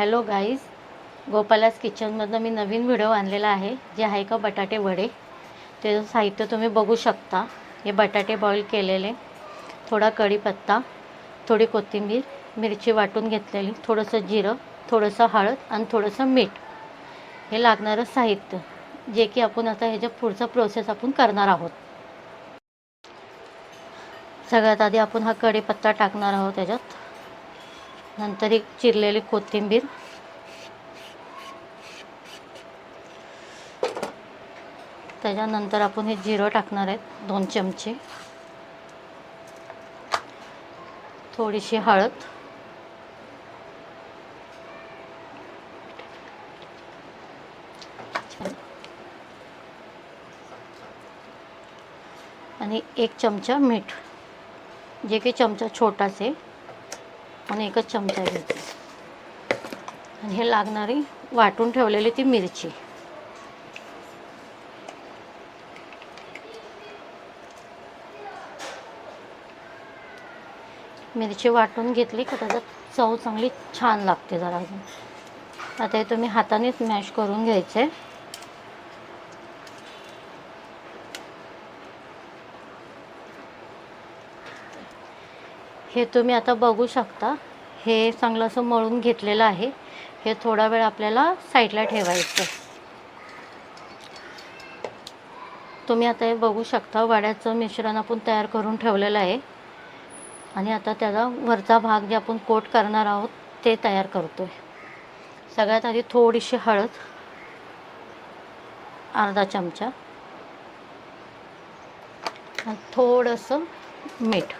Hello guys, गोपालास किचनमधनं मी नवीन video आणलेला आहे. जे आहे का बटाटे वडे. त्याचं साहित्य तुम्ही बघू शकता. हे बटाटे बॉईल केलेले, थोडा कढीपत्ता, थोडी कोथिंबीर, मिरची वाटून घेतलेली, थोडंसं जिरं, थोडंसं हळद आणि थोडंसं मीठ. हे लागणारं साहित्य, जे की आपण आता ह्याच्या पुढचा प्रोसेस आपण करणार आहोत. सगळ्यात आधी आपण हा कढीपत्ता टाकणार आहोत त्याच्यात. नंतर एक चिरलेली कोथिंबीर, त्याच्यानंतर आपण हे जिरं टाकणार आहेत 2 चमचे, थोडीशी हळद, आणि 1 चमचा मीठ, जे की चमचा छोटाच आहे आणि 1च चमचा घ्यायचा. आणि हे लागणारी वाटून ठेवलेली ती मिरची. मिरची वाटून घेतली का त्याच्यात चव चांगली छान लागते जरा अजून. आता हे तुम्ही हातानेच मॅश करून घ्यायचे. हे तुम्ही आता बघू शकता. हे चांगलं असं मळून घेतलेलं आहे. हे थोडा वेळ आपल्याला साईडला ठेवायचं. तुम्ही आता हे बघू शकता, वड्याचं मिश्रण आपण तयार करून ठेवलेलं आहे. आणि आता त्याचा वरचा भाग जे आपण कोट करणार आहोत ते तयार करतोय. सगळ्यात आधी थोडीशी हळद, अर्धा चमचा, आणि थोडंसं मीठ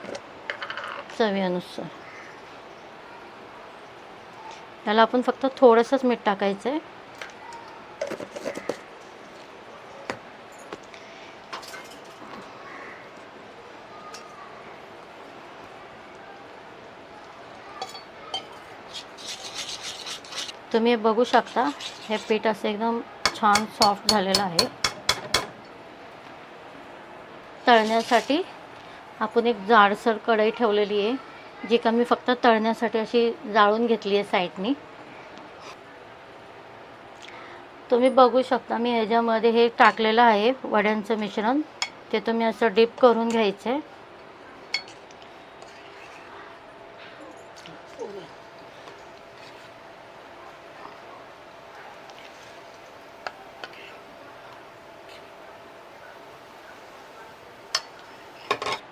चवीनुसार. याला आपण फक्त थोडंसंच मीठ टाकायचं आहे. तुम्ही बघू शकता, हे पीठ असं एकदम छान सॉफ्ट झालेलं आहे. तळण्यासाठी आपण एक जाडसर कढई ठेवलेली आहे, जी का मी फक्त तळण्यासाठी अशी जाळून घेतली आहे साईडनी. तुम्ही बघू शकता, मी ह्याच्यामध्ये हे टाकलेलं आहे वड्यांचं मिश्रण. ते तुम्ही असं डीप करून घ्यायचं आहे.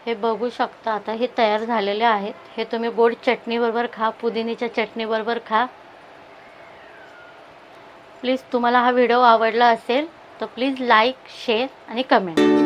हे बघू शकता, आता हे तयार झालेले आहेत. हे तुम्ही गोड चटणीबरोबर खा, पुदिन्याच्या चटणीबरोबर खा. प्लीज तुम्हाला हा व्हिडिओ आवडला असेल तर प्लीज लाईक, शेअर आणि कमेंट.